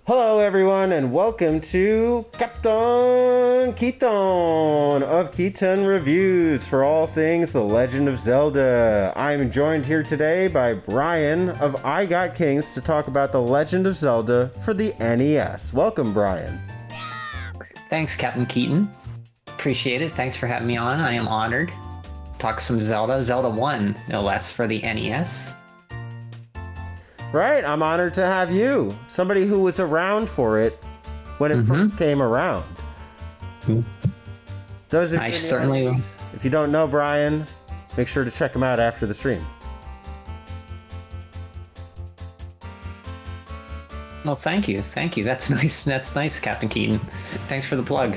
Hello, everyone, and welcome to Captain Keaton of Keaton Reviews for all things The Legend of Zelda. I'm joined here today by Brian of igotkings to talk about The Legend of Zelda for the NES. Welcome, Brian. Thanks, Captain Keaton. Appreciate it. Thanks for having me on. I am honored. Talk some Zelda. Zelda 1, no less, for the NES. Right, I'm honored to have you, somebody who was around for it when it first came around. Those of I you certainly will. If you don't know Brian, make sure to check him out after the stream. Well, thank you. Thank you. That's nice. That's nice, Captain Keaton. Thanks for the plug.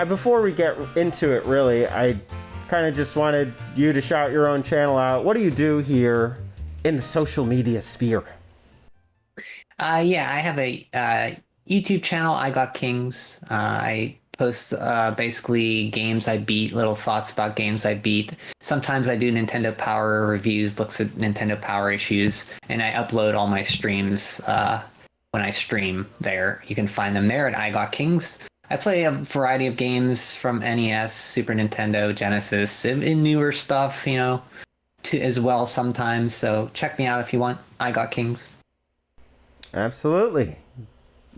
Before we get into it, really, I kind of just wanted you to shout your own channel out. What do you do here in the social media sphere? Yeah, I have a YouTube channel, I Got Kings. I post basically games I beat, little thoughts about games I beat. Sometimes I do Nintendo Power reviews, looks at Nintendo Power issues, and I upload all my streams when I stream there. You can find them there at I Got Kings. I play a variety of games from NES, Super Nintendo, Genesis, and newer stuff, as well sometimes. So check me out if you want. I Got Kings. Absolutely.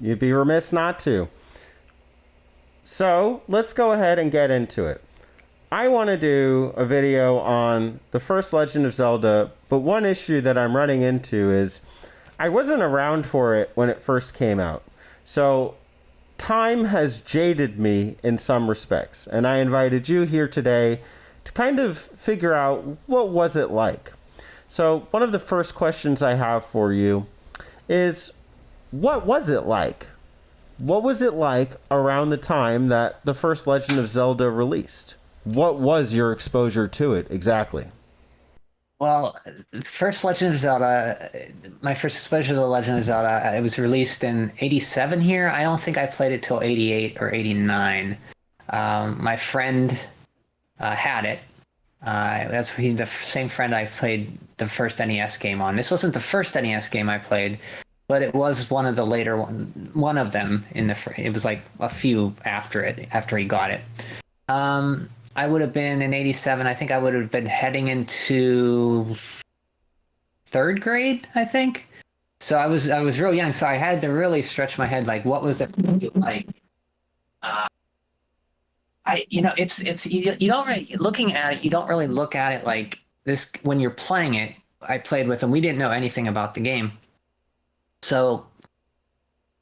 You'd be remiss not to. So let's go ahead and get into it. I want to do a video on the first Legend of Zelda, but one issue that I'm running into is I wasn't around for it when it first came out. So time has jaded me in some respects, and I invited you here today to kind of figure out what was it like. So one of the first questions I have for you is, what was it like? What was it like around the time that the first Legend of Zelda released? What was your exposure to it exactly? Well, first Legend of Zelda, my first exposure to the Legend of Zelda, it was released in '87 here. I don't think I played it till '88 or '89. My friend had it. The same friend I played the first NES game on. This wasn't the first NES game I played, but it was one of the later one of them it was like a few after he got it. I would have been in '87. I think I would have been heading into third grade, I think. So I was real young, so I had to really stretch my head, like, what was it like? It's you don't really, looking at it, you don't really look at it like this when you're playing it. I played with them. We didn't know anything about the game, so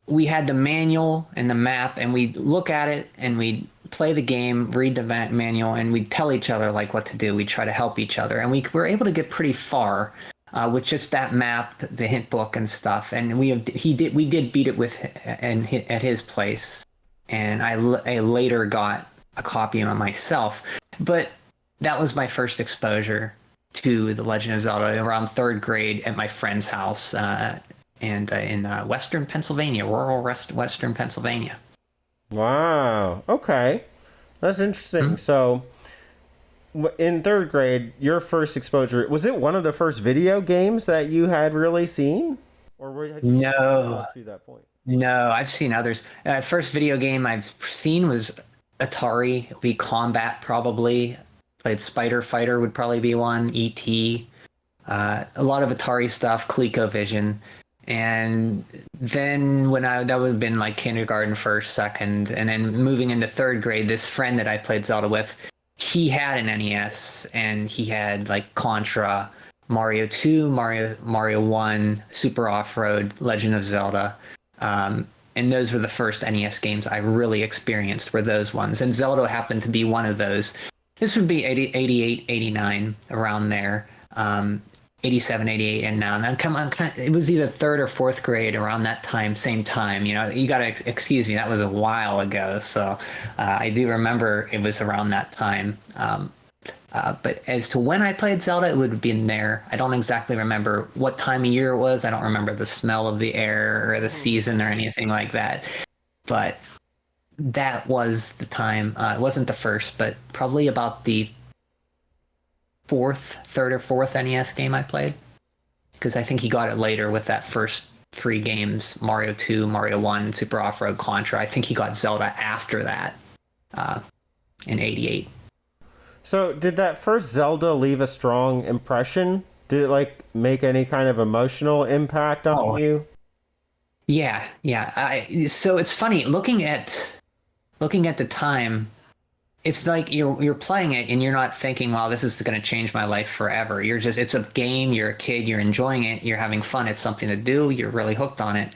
we had the manual and the map, and we'd look at it and we'd play the game, read the manual, and we'd tell each other like what to do. We'd try to help each other, and we were able to get pretty far with just that map, the hint book, and stuff. And we did beat it at his place, and I later got a copy of it myself. But that was my first exposure to The Legend of Zelda around third grade at my friend's house. And in Western Pennsylvania, rural Western Pennsylvania. Wow. Okay. That's interesting. So, in third grade, your first exposure, was it one of the first video games that you had really seen? Had you No, to that point? no, I've seen others. First video game I've seen was Atari. Wii Combat, probably. Played Spider Fighter would probably be one. E.T. A lot of Atari stuff. ColecoVision. And then that would have been like kindergarten, first, second, and then moving into third grade, this friend that I played Zelda with, he had an NES, and he had like Contra, Mario 2, Mario 1, Super Off-Road, Legend of Zelda. And those were the first NES games I really experienced, were those ones. And Zelda happened to be one of those. This would be 88, 89, around there. '87, '88, and now. And it was either third or fourth grade around that same time. You got to excuse me, that was a while ago. So I do remember it was around that time. But as to when I played Zelda, it would have been there. I don't exactly remember what time of year it was. I don't remember the smell of the air or the season or anything like that. But that was the time. It wasn't the first, but probably about the third or fourth NES game I played. because I think he got it later with that first three games: Mario 2, Mario 1, Super Off-Road, Contra. I think he got Zelda after that, in '88. So, did that first Zelda leave a strong impression? Did it like make any kind of emotional impact on Oh, you? yeah, yeah. So it's funny looking at the time. It's like you're playing it and you're not thinking, "Wow, this is going to change my life forever." You're just it's a game. You're a kid. You're enjoying it. You're having fun. It's something to do. You're really hooked on it.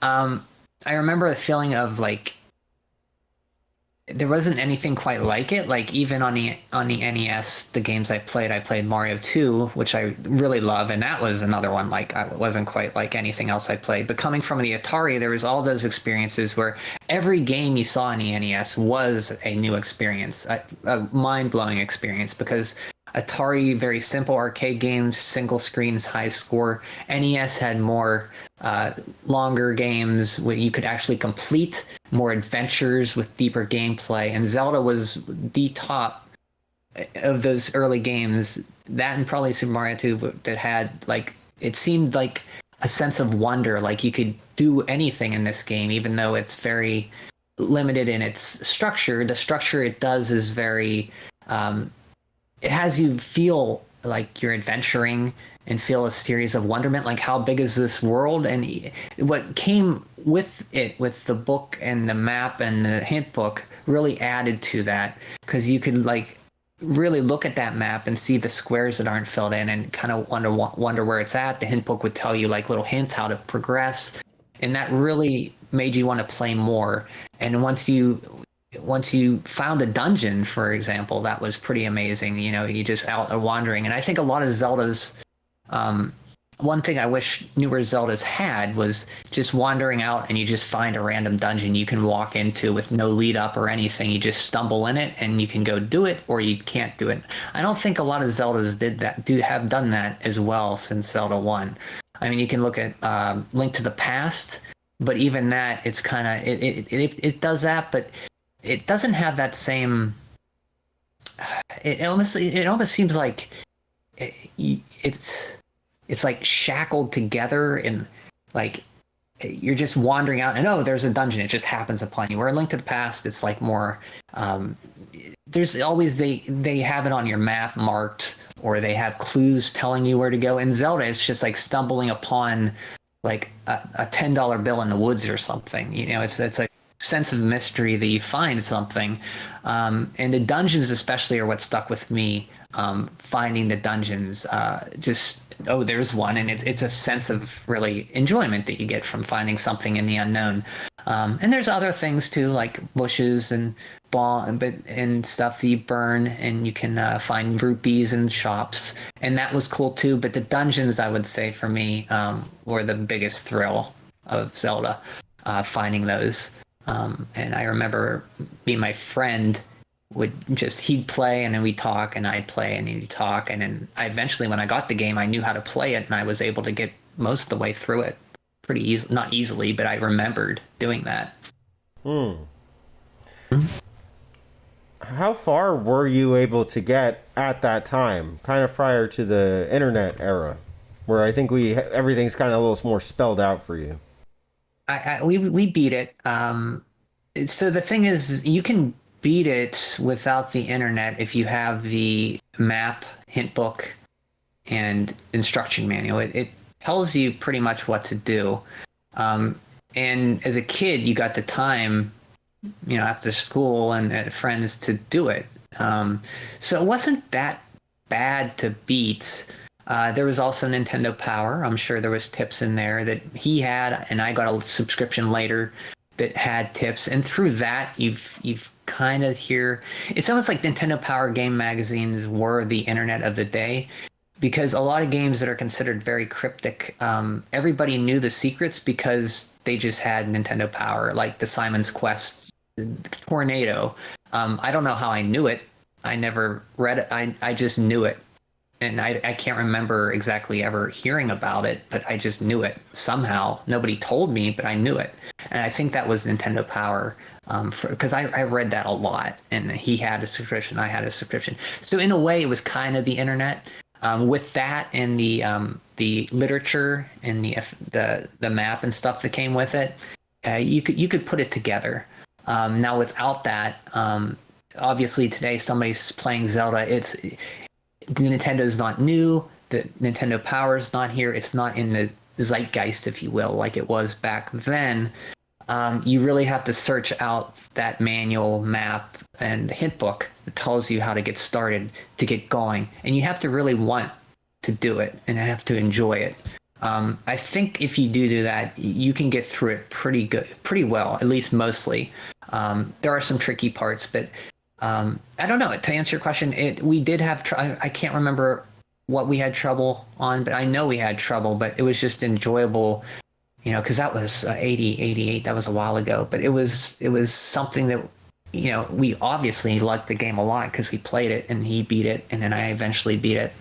Um, I remember the feeling of like there wasn't anything quite like it. Like even on the NES, the games I played Mario 2, which I really love, and that was another one like I wasn't quite like anything else I played. But coming from the Atari, there was all those experiences where every game you saw in the NES was a new experience, a mind-blowing experience because Atari, very simple arcade games, single screens, high score. NES had more longer games where you could actually complete more adventures with deeper gameplay. And Zelda was the top of those early games. That and probably Super Mario 2 that had like it seemed like a sense of wonder, like you could do anything in this game, even though it's very limited in its structure. The structure it does is very it has you feel like you're adventuring and feel a series of wonderment, like how big is this world. And what came with it, with the book and the map and the hint book, really added to that, because you could like really look at that map and see the squares that aren't filled in and kind of wonder where it's at. The hint book would tell you like little hints how to progress, and that really made you want to play more. And once you found a dungeon, for example, that was pretty amazing. You know, you just out wandering. And I think a lot of Zeldas, one thing I wish newer Zeldas had was just wandering out and you just find a random dungeon you can walk into with no lead up or anything. You just stumble in it and you can go do it, or you can't do it. I don't think a lot of Zeldas have done that as well since Zelda 1. I mean, you can look at Link to the Past, but even that, it's kind of, it does that, but it doesn't have that same. It almost seems like it's like shackled together, and like you're just wandering out and oh, there's a dungeon. It just happens upon you. Where Link to the Past, it's like more. There's always they have it on your map marked, or they have clues telling you where to go. In Zelda, it's just like stumbling upon like a $10 bill in the woods or something. You know, it's a sense of mystery that you find something, and the dungeons especially are what stuck with me. Finding the dungeons, just oh, there's one, and it's a sense of really enjoyment that you get from finding something in the unknown. And there's other things too, like bushes and and stuff that you burn, and you can find rupees in shops, and that was cool too. But the dungeons, I would say for me, were the biggest thrill of Zelda, finding those. And I remember me and my friend he'd play and then we'd talk, and I'd play and he'd talk. And then eventually when I got the game, I knew how to play it, and I was able to get most of the way through it pretty easy, not easily, but I remembered doing that. How far were you able to get at that time, kind of prior to the internet era, where I think everything's kind of a little more spelled out for you? We beat it. So the thing is, you can beat it without the internet if you have the map, hint book, and instruction manual. It tells you pretty much what to do. And as a kid, you got the time, you know, after school and friends to do it. So it wasn't that bad to beat. There was also Nintendo Power. I'm sure there was tips in there that he had, and I got a subscription later that had tips. And through that, you've kind of hear. It's almost like Nintendo Power game magazines were the internet of the day, because a lot of games that are considered very cryptic, everybody knew the secrets because they just had Nintendo Power, like the Simon's Quest, Tornado. I don't know how I knew it. I never read it. I just knew it. And I can't remember exactly ever hearing about it, but I just knew it somehow. Nobody told me, but I knew it. And I think that was Nintendo Power, because I read that a lot. And he had a subscription, I had a subscription. So in a way, it was kind of the internet. With that and the the literature and the map and stuff that came with it, you could put it together. Now without that, obviously today somebody's playing Zelda. Nintendo's not new. The Nintendo Power is not here. It's not in the zeitgeist, if you will, like it was back then. You really have to search out that manual, map, and hint book that tells you how to get started, to get going. And you have to really want to do it and have to enjoy it. I think if you do that, you can get through it pretty well, at least mostly. There are some tricky parts, but I don't know. To answer your question, we did have, I can't remember what we had trouble on, but I know we had trouble, but it was just enjoyable, because that was 88. That was a while ago, but it was something that, we obviously liked the game a lot because we played it and he beat it. And then I eventually beat it.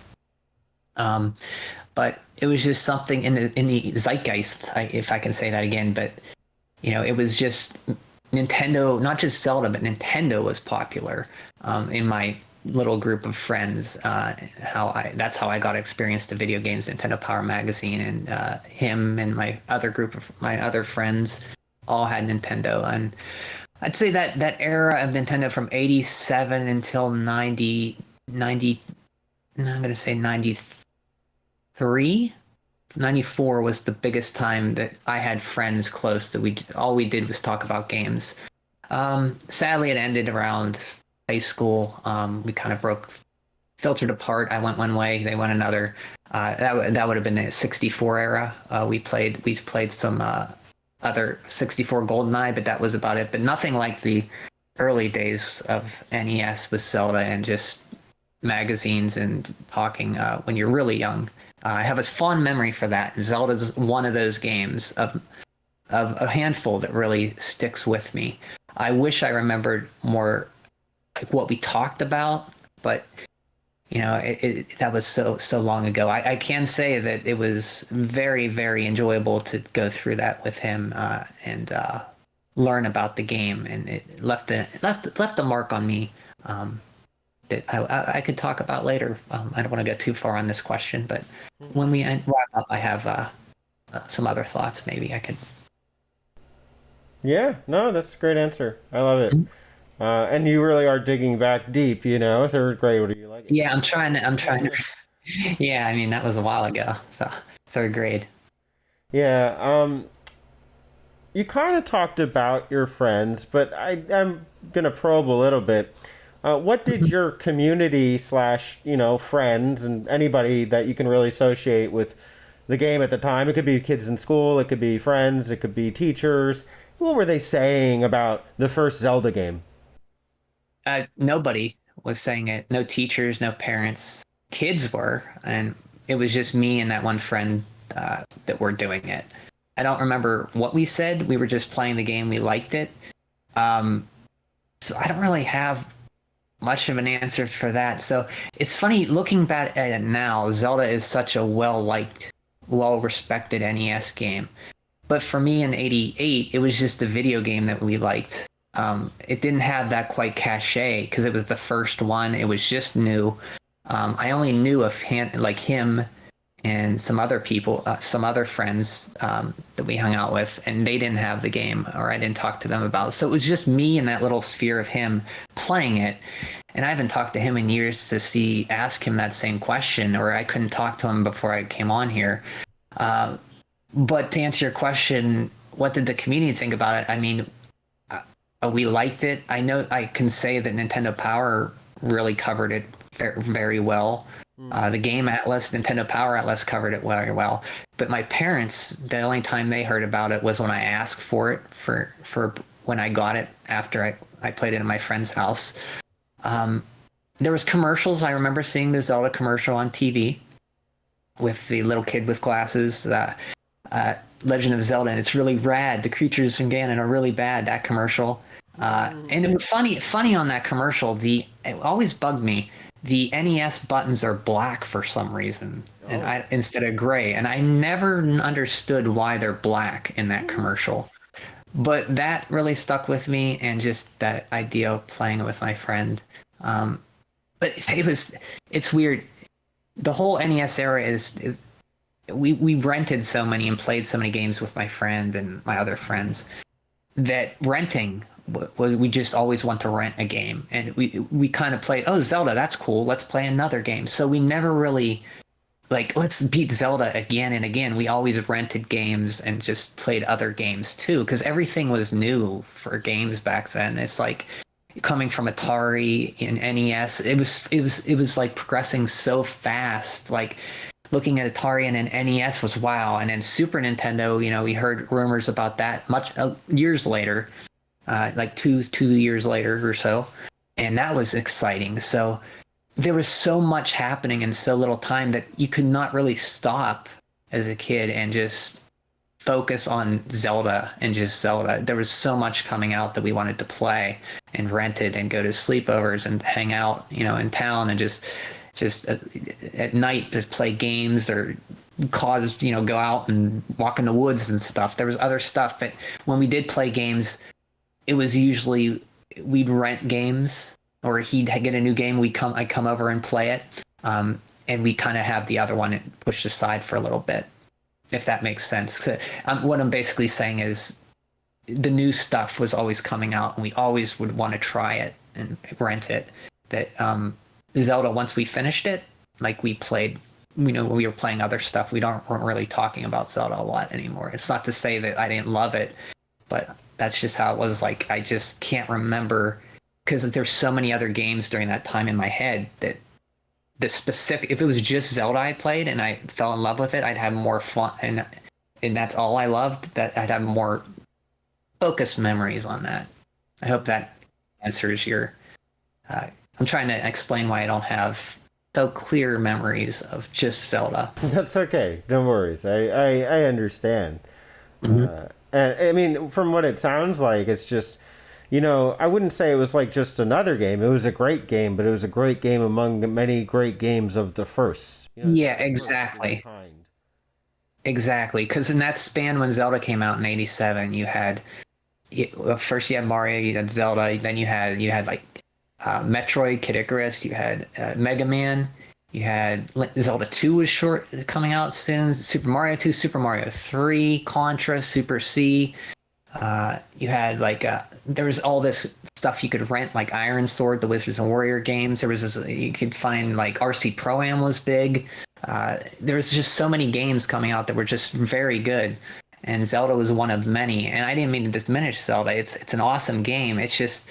But it was just something in the zeitgeist, if I can say that again, but it was just Nintendo, not just Zelda, but Nintendo was popular in my little group of friends. That's how I got experience to video games. Nintendo Power Magazine, and him and my other friends all had Nintendo. And I'd say that era of Nintendo from 87 until 90, I'm going to say 93. 94 was the biggest time that I had friends close that all we did was talk about games. Sadly, it ended around high school. We kind of filtered apart. I went one way, they went another. That would have been the 64 era. We played some other 64 GoldenEye, but that was about it. But nothing like the early days of NES with Zelda and just magazines and talking when you're really young. I have a fond memory for that. Zelda's one of those games of a handful that really sticks with me. I wish I remembered more like what we talked about, but that was so long ago. I can say that it was very, very enjoyable to go through that with him and learn about the game, and it left a mark on me that I could talk about later. I don't want to go too far on this question, but when we wrap up, I have some other thoughts. Maybe I could. Yeah, no, that's a great answer. I love it. And you really are digging back deep, third grade. What do you like? Yeah, I'm trying to. Yeah, I mean, that was a while ago. So third grade. Yeah, you kind of talked about your friends, but I'm going to probe a little bit. What did your community slash, friends and anybody that you can really associate with the game at the time? It could be kids in school, it could be friends, it could be teachers. What were they saying about the first Zelda game? Nobody was saying it. No teachers, no parents. Kids were, and it was just me and that one friend that were doing it. I don't remember what we said. We were just playing the game. We liked it. So I don't really have much of an answer for that. So it's funny looking back at it now. Zelda is such a well-liked, well-respected NES game. But for me in 88, it was just a video game that we liked. It didn't have that quite cachet because it was the first one. It was just new. I only knew of him and some other people, some other friends that we hung out with, and they didn't have the game, or I didn't talk to them about it. So it was just me in that little sphere of him playing it. And I haven't talked to him in years to ask him that same question, or I couldn't talk to him before I came on here. But to answer your question, what did the community think about it? I mean, we liked it. I know I can say that Nintendo Power really covered it very well. The Game Atlas, Nintendo Power Atlas covered it very well. But my parents, the only time they heard about it was when I asked for it for when I got it after I played it in my friend's house. There was commercials. I remember seeing the Zelda commercial on TV with the little kid with glasses, Legend of Zelda, and it's really rad. The creatures from Ganon are really bad, that commercial. And it was funny on that commercial, it always bugged me. The NES buttons are black for some reason, and instead of gray. And I never understood why they're black in that commercial. But that really stuck with me, and just that idea of playing it with my friend. But it's weird. The whole NES era we rented so many and played so many games with my friend and my other friends that renting we just always want to rent a game, and we kind of played, oh, Zelda, that's cool, let's play another game. So we never really like, let's beat Zelda again and again. We always rented games and just played other games too, because everything was new for games back then. It's like coming from Atari and NES, it was like progressing so fast. Like looking at Atari and then NES was wow, and then Super Nintendo. You know, we heard rumors about that much years later, like two years later or so, and that was exciting. So there was so much happening in so little time that you could not really stop as a kid and just focus on Zelda and just Zelda. There was so much coming out that we wanted to play and rent it and go to sleepovers and hang out, you know, in town and just at night just play games or go out and walk in the woods and stuff. There was other stuff, but when we did play games, it was usually we'd rent games, or he'd get a new game. I'd come over and play it, and we kind of have the other one pushed aside for a little bit, if that makes sense. So, what I'm basically saying is the new stuff was always coming out, and we always would want to try it and rent it. That Zelda, once we finished it, like we played, we were playing other stuff. Weren't really talking about Zelda a lot anymore. It's not to say that I didn't love it, but that's just how it was. Like, I just can't remember, because there's so many other games during that time in my head that the specific, if it was just Zelda I played and I fell in love with it, I'd have more fun, and that's all I loved, that I'd have more focused memories on that. I hope that answers your I'm trying to explain why I don't have so clear memories of just Zelda. That's okay. Don't worry. I understand. Mm-hmm. And I mean, from what it sounds like, it's just, I wouldn't say it was like just another game. It was a great game, but it was a great game among the many great games of the first. Yeah, exactly. Exactly. Because in that span when Zelda came out in '87, you had first you had Mario, you had Zelda, then you had like Metroid, Kid Icarus, you had Mega Man, you had Zelda 2 was coming out soon, Super Mario 2, Super Mario 3, Contra, Super C. You had like there was all this stuff you could rent, like Iron Sword, the Wizards and Warrior games. There was you could find like RC Pro-Am was big. There was just so many games coming out that were just very good, and Zelda was one of many. And I didn't mean to diminish Zelda. It's an awesome game. It's just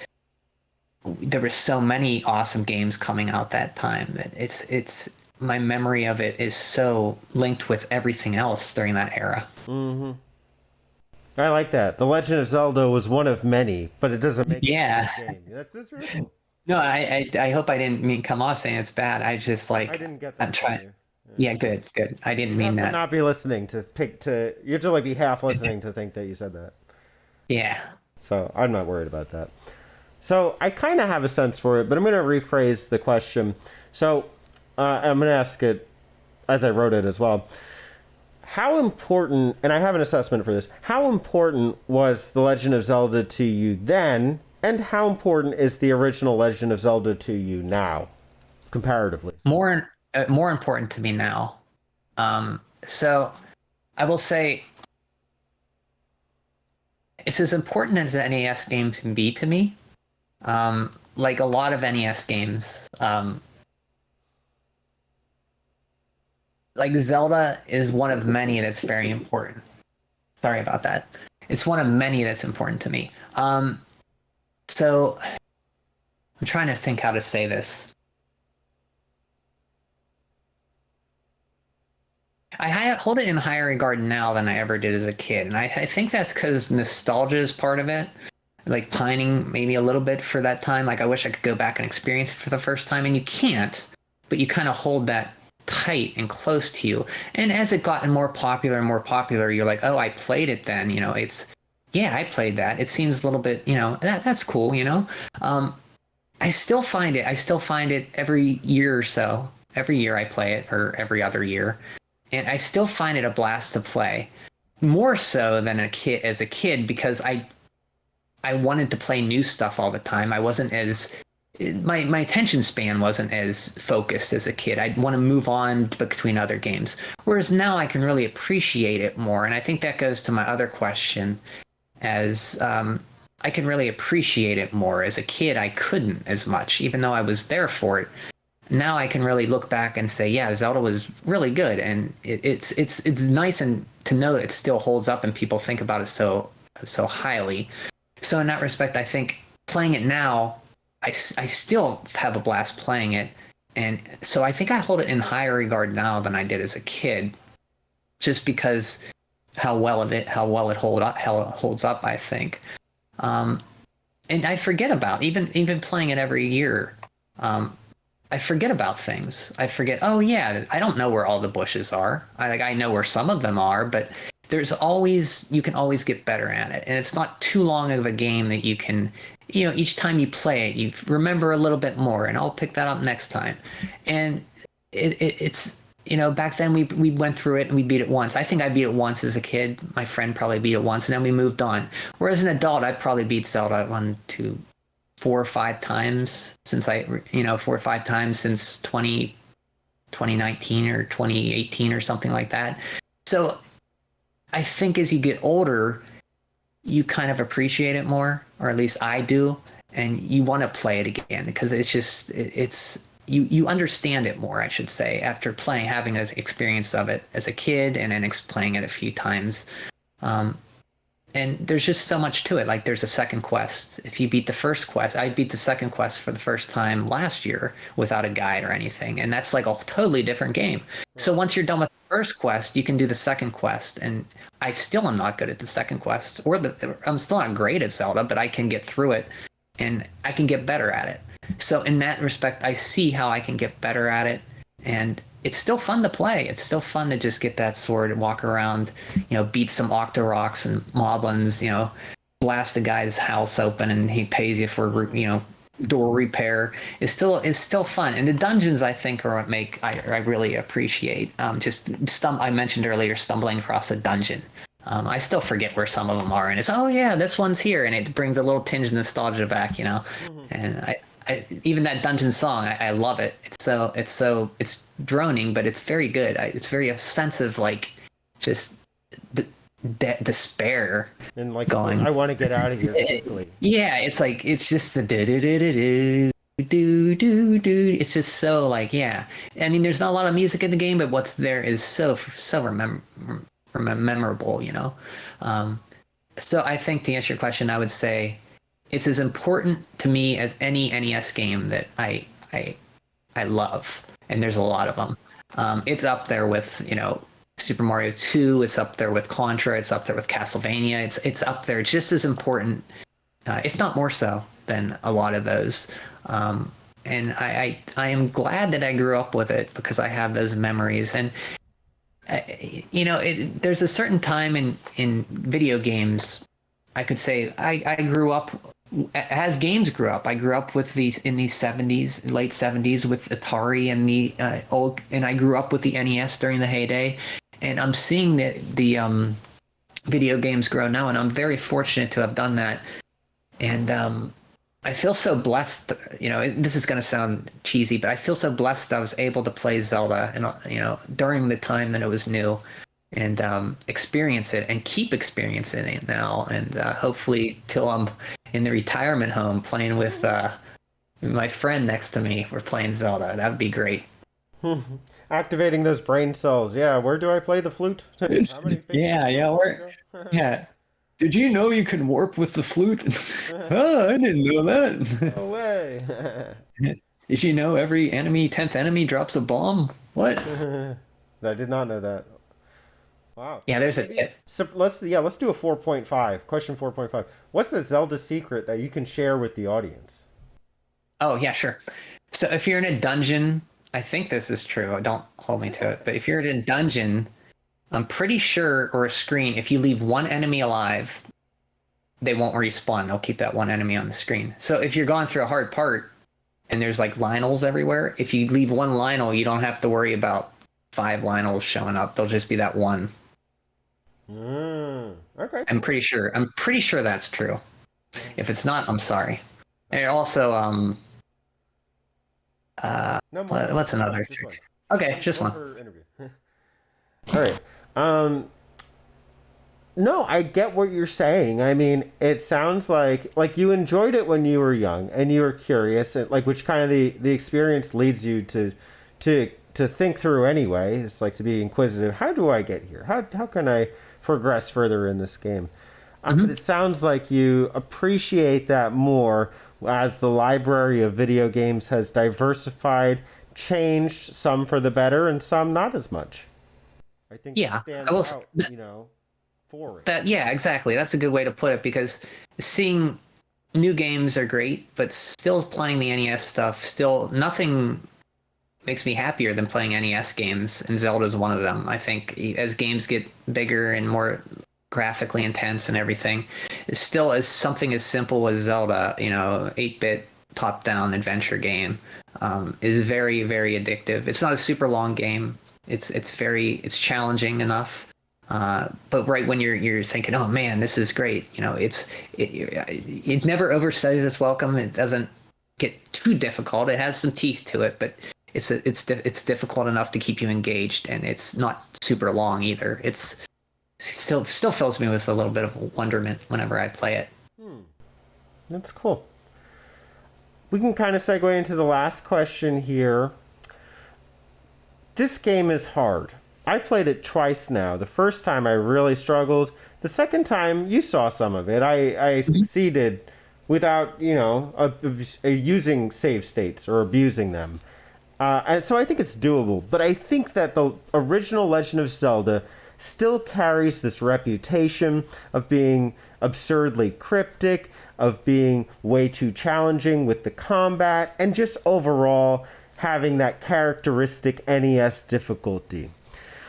there were so many awesome games coming out that time that it's my memory of it is so linked with everything else during that era. Mm-hmm. I like that. The Legend of Zelda was one of many, but it doesn't make it a game. That's really cool. No, I hope I didn't come off saying it's bad. I just like I didn't get that. I'm trying. Yeah, good. I didn't mean that. You have to not be listening to you have to like be half listening to think that you said that. Yeah. So I'm not worried about that. So I kind of have a sense for it, but I'm going to rephrase the question. So I'm going to ask it as I wrote it as well. How important, and I have an assessment for this, how important was The Legend of Zelda to you then, and how important is the original Legend of Zelda to you now, comparatively? More important to me now. So I will say it's as important as an NES game can be to me. Like a lot of NES games, like Zelda is one of many that's very important. Sorry about that. It's one of many that's important to me. So I'm trying to think how to say this. I hold it in higher regard now than I ever did as a kid, and I think that's because nostalgia is part of it. Like pining maybe a little bit for that time. Like I wish I could go back and experience it for the first time, and you can't, but you kind of hold that tight and close to you. And as it gotten more popular and more popular, you're like, oh, I played it then. I played that. It seems a little bit, that's cool. I still find it every year or so. Every year I play it, or every other year, and I still find it a blast to play. More so than as a kid, because I wanted to play new stuff all the time. I wasn't as my attention span wasn't as focused as a kid. I'd want to move on between other games. Whereas now I can really appreciate it more. And I think that goes to my other question, as I can really appreciate it more. As a kid, I couldn't as much, even though I was there for it. Now I can really look back and say, yeah, Zelda was really good, and it's nice and to know that it still holds up and people think about it so highly. So in that respect, I think playing it now, I still have a blast playing it, and so I think I hold it in higher regard now than I did as a kid, just because how well it holds up. I think, and I forget about even playing it every year. I forget about things. I forget, oh yeah, I don't know where all the bushes are. I know where some of them are, but you can always get better at it. And it's not too long of a game that you can, each time you play it, you remember a little bit more, and I'll pick that up next time. And it's, back then we went through it and we beat it once. I think I beat it once as a kid. My friend probably beat it once, and then we moved on. Whereas an adult, I probably beat Zelda 4 or 5 times since 2019 or 2018 or something like that. So I think as you get older, you kind of appreciate it more, or at least I do, and you want to play it again because you understand it more, I should say, after having an experience of it as a kid and then playing it a few times. And there's just so much to it. Like, there's a second quest. If you beat the first quest, I beat the second quest for the first time last year without a guide or anything. And that's like a totally different game. So once you're done with the first quest, you can do the second quest. And I still am not good at the second quest, I'm still not great at Zelda, but I can get through it and I can get better at it. So in that respect, I see how I can get better at it. And it's still fun to play. It's still fun to just get that sword and walk around, beat some Octoroks and Moblins, blast a guy's house open and he pays you for, door repair. It's still fun. And the dungeons, I think, are what I really appreciate. I mentioned earlier, stumbling across a dungeon. I still forget where some of them are, and it's, oh yeah, this one's here, and it brings a little tinge of nostalgia back, Mm-hmm. And even that dungeon song, I love it. It's droning, but it's very good. It's very a sense of like just despair And like, going. I want to get out of here quickly. Yeah, it's like it's just the do. It's just so like, yeah. I mean, there's not a lot of music in the game, but what's there is so memorable, So I think to answer your question, I would say it's as important to me as any NES game that I love, and there's a lot of them. It's up there with Super Mario 2. It's up there with Contra. It's up there with Castlevania. It's up there just as important, if not more so, than a lot of those. And I am glad that I grew up with it because I have those memories. And there's a certain time in video games, I could say I grew up as games grew up. I grew up with these in these late 70s with Atari and and I grew up with the NES during the heyday, and I'm seeing the video games grow now, and I'm very fortunate to have done that. And I feel so blessed. This is going to sound cheesy, but I feel so blessed that I was able to play Zelda, and during the time that it was new, and experience it and keep experiencing it now, and hopefully till I'm in the retirement home playing with my friend next to me. We're playing Zelda. That would be great. Activating those brain cells. Yeah, where do I play the flute? How many Yeah. Did you know you can warp with the flute? Oh, I didn't know that. No way. Did you know every 10th enemy drops a bomb? What? I did not know that. Wow. Yeah, there's a tip. So let's do a 4.5. Question 4.5. What's the Zelda secret that you can share with the audience? Oh, yeah, sure. So if you're in a dungeon, I think this is true. Don't hold me to it. But if you're in a dungeon, I'm pretty sure, or a screen, if you leave one enemy alive, they won't respawn. They'll keep that one enemy on the screen. So if you're going through a hard part and there's like Lionels everywhere, if you leave one Lionel, you don't have to worry about 5 Lionels showing up. They'll just be that one. Okay. I'm pretty sure that's true. If it's not, I'm sorry. And it also, No more. What's another Just one. trick? Okay, just One one. per interview. All right. No, I get what you're saying. I mean, it sounds like you enjoyed it when you were young and you were curious, and like which kind of the experience leads you to think through anyway. It's like to be inquisitive. How do I get here? How can I progress further in this game? But Hmm. it sounds like you appreciate that more as the library of video games has diversified, changed, some for the better and some not as much. I think that Yeah, stands out, for it. that. Yeah, exactly. That's a good way to put it because seeing new games are great, but still playing the NES stuff, still nothing makes me happier than playing NES games, and Zelda's one of them. I think as games get bigger and more graphically intense and everything, it's still as something as simple as Zelda, 8-bit top-down adventure game, is very, very addictive. It's not a super long game. It's challenging enough. But right when you're thinking, oh man, this is great, it never overstays its welcome. It doesn't get too difficult. It has some teeth to it, but it's difficult enough to keep you engaged, and it's not super long either. It's still fills me with a little bit of wonderment whenever I play it. That's cool. We can kind of segue into the last question here. This game is hard. I played it twice now. The first time I really struggled. The second time you saw some of it. I succeeded without, using save states or abusing them. And so I think it's doable. But I think that the original Legend of Zelda still carries this reputation of being absurdly cryptic, of being way too challenging with the combat, and just overall having that characteristic NES difficulty.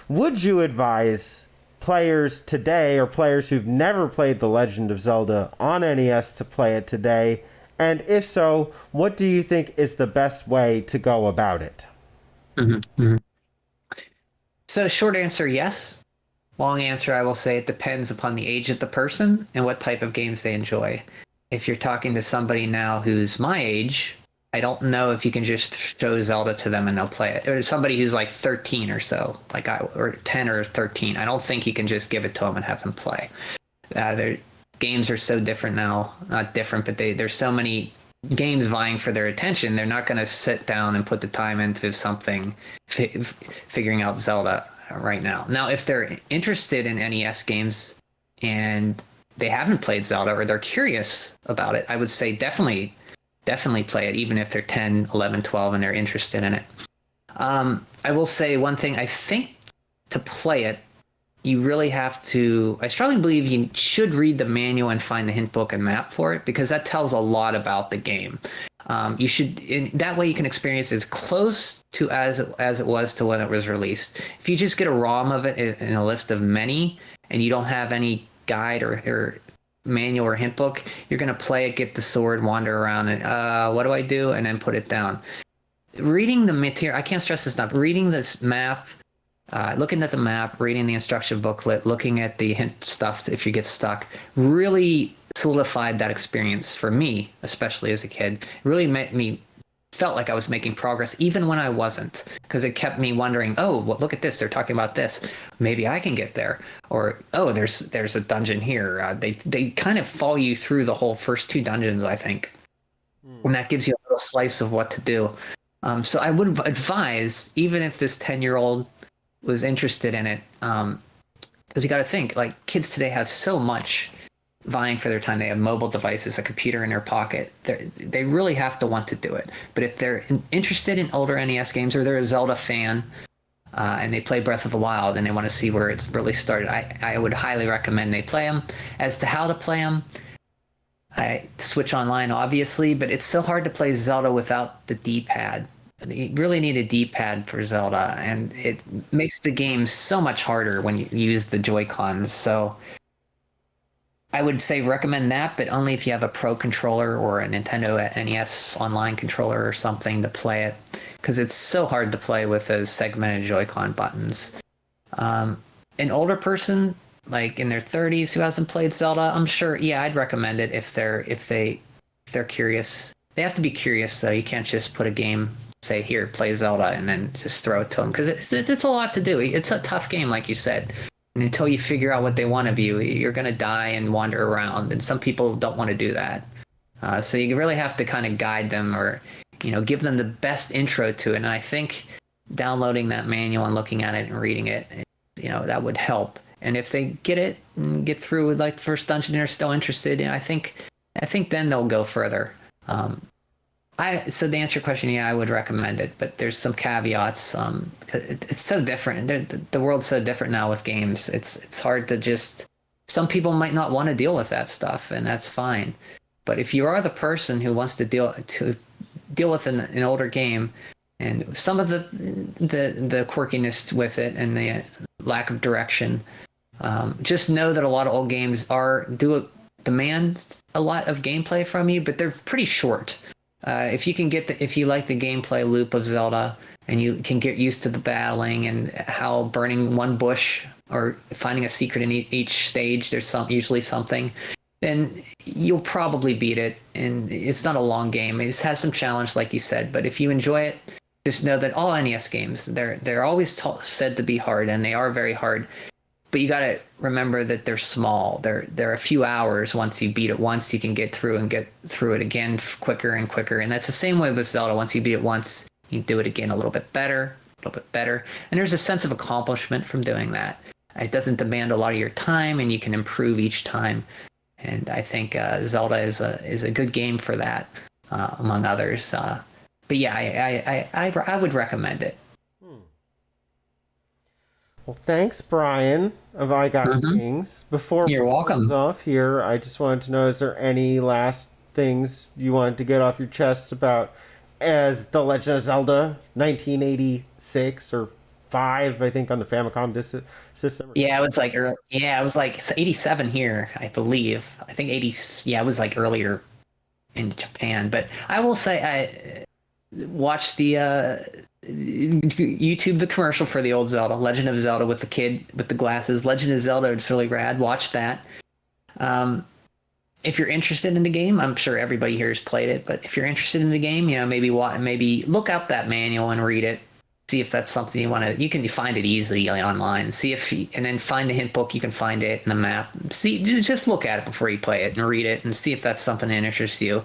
Would you advise players today or players who've never played The Legend of Zelda on NES to play it today? And if so, what do you think is the best way to go about it? Mm-hmm. So, short answer, yes. Long answer, I will say it depends upon the age of the person and what type of games they enjoy. If you're talking to somebody now who's my age, I don't know if you can just show Zelda to them and they'll play it. Or somebody who's like 13 or so, or 10 or 13. I don't think you can just give it to them and have them play. Their games are so different now. Not different, but there's so many games vying for their attention. They're not going to sit down and put the time into something figuring out Zelda right now. Now, if they're interested in NES games and they haven't played Zelda or they're curious about it, I would say definitely play it, even if they're 10, 11, 12 and they're interested in it. I will say one thing. I think to play it, you really have to, I strongly believe you should read the manual and find the hint book and map for it, because that tells a lot about the game. You should, that way you can experience as close to as it was to when it was released. If you just get a ROM of it in a list of many and you don't have any guide or manual or hint book, you're going to play it, get the sword, wander around, and what do I do? And then put it down. Reading the material, I can't stress this enough, reading this map, looking at the map, reading the instruction booklet, looking at the hint stuff if you get stuck, really solidified that experience for me, especially as a kid. It really made me felt like I was making progress even when I wasn't, because it kept me wondering, oh, well, look at this, they're talking about this, maybe I can get there, or oh, there's a dungeon here. They kind of follow you through the whole first two dungeons, I think, and that gives you a little slice of what to do. So I would advise, even if this 10-year-old was interested in it, because you got to think, like, kids today have so much vying for their time. They have mobile devices, a computer in their pocket. They really have to want to do it. But if they're interested in older NES games, or they're a Zelda fan and they play Breath of the Wild and they want to see where it's really started, I would highly recommend they play them. As to how to play them, I switch online, obviously, but it's so hard to play Zelda without the D-pad. You really need a D-pad for Zelda, and it makes the game so much harder when you use the Joy-Cons. So I would say recommend that, but only if you have a Pro controller or a Nintendo NES online controller or something to play it, because it's so hard to play with those segmented Joy-Con buttons. An older person, like in their 30s, who hasn't played Zelda, I'm sure, yeah, I'd recommend it if they're curious. They have to be curious, though. You can't just put a game say, here, play Zelda, and then just throw it to them, because it's a lot to do. It's a tough game, like you said. And until you figure out what they want of you, you're going to die and wander around. And some people don't want to do that. So you really have to kind of guide them, or, give them the best intro to it. And I think downloading that manual and looking at it and reading it, that would help. And if they get it and get through with like the first dungeon and are still interested, I think then they'll go further. So to answer your question, I would recommend it, but there's some caveats. It's so different. The world's so different now with games. It's hard to just. Some people might not want to deal with that stuff, and that's fine. But if you are the person who wants to deal with an older game, and some of the quirkiness with it and the lack of direction, just know that a lot of old games demand a lot of gameplay from you, but they're pretty short. If you like the gameplay loop of Zelda, and you can get used to the battling and how burning one bush or finding a secret in each stage, there's usually something, then you'll probably beat it. And it's not a long game. It has some challenge, like you said, but if you enjoy it, just know that all NES games, they're always said to be hard, and they are very hard. But you got to remember that they're small. They're a few hours. Once you beat it once, you can get through it again quicker and quicker. And that's the same way with Zelda. Once you beat it once, you do it again a little bit better. And there's a sense of accomplishment from doing that. It doesn't demand a lot of your time, and you can improve each time. And I think Zelda is a good game for that, among others. But yeah, I would recommend it. Well, thanks, Brian of igotkings. Before You're welcome. close off here, I just wanted to know, is there any last things you wanted to get off your chest about as The Legend of Zelda 1986 or 5, I think, on the Famicom system? Yeah, it was like it was like 87 here, I believe. I think 80. Yeah, it was like earlier in Japan. But I will say, I watched the YouTube, the commercial for the old Zelda, Legend of Zelda, with the kid with the glasses. Legend of Zelda, it's really rad. Watch that. If you're interested in the game, I'm sure everybody here has played it, but if you're interested in the game, maybe look up that manual and read it. See if that's something you want to. You can find it easily online. And then find the hint book. You can find it in the map. Just look at it before you play it and read it, and see if that's something that interests you.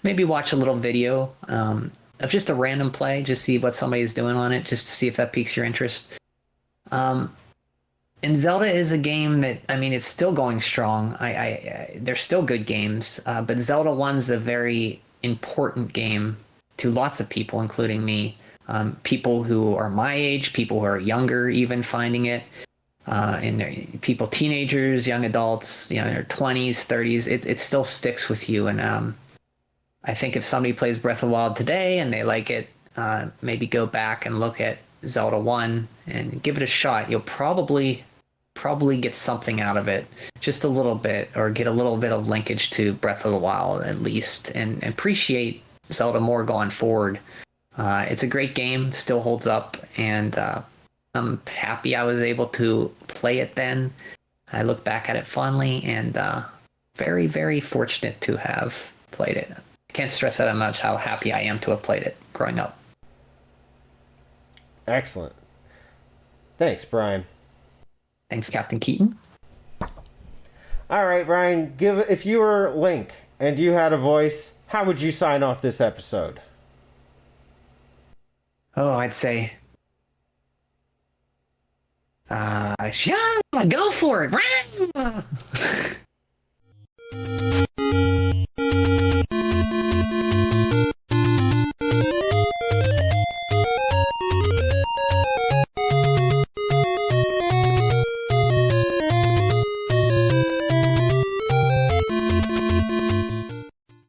Maybe watch a little video of just a random play, just see what somebody's doing on it, just to see if that piques your interest. And Zelda is a game that, it's still going strong. They're still good games, but Zelda 1's a very important game to lots of people, including me. People who are my age, people who are younger, even finding it, and people, teenagers, young adults, in their 20s, 30s, it still sticks with you. And I think if somebody plays Breath of the Wild today and they like it, maybe go back and look at Zelda 1 and give it a shot. You'll probably get something out of it, just a little bit, or get a little bit of linkage to Breath of the Wild at least, and appreciate Zelda more going forward. It's a great game, still holds up, and I'm happy I was able to play it then. I look back at it fondly, and very, very fortunate to have played it. I can't stress that much how happy I am to have played it growing up. Excellent. Thanks, Brian. Thanks, Captain Keaton. All right, Brian, if you were Link and you had a voice, how would you sign off this episode? Oh, I'd say, yeah, go for it.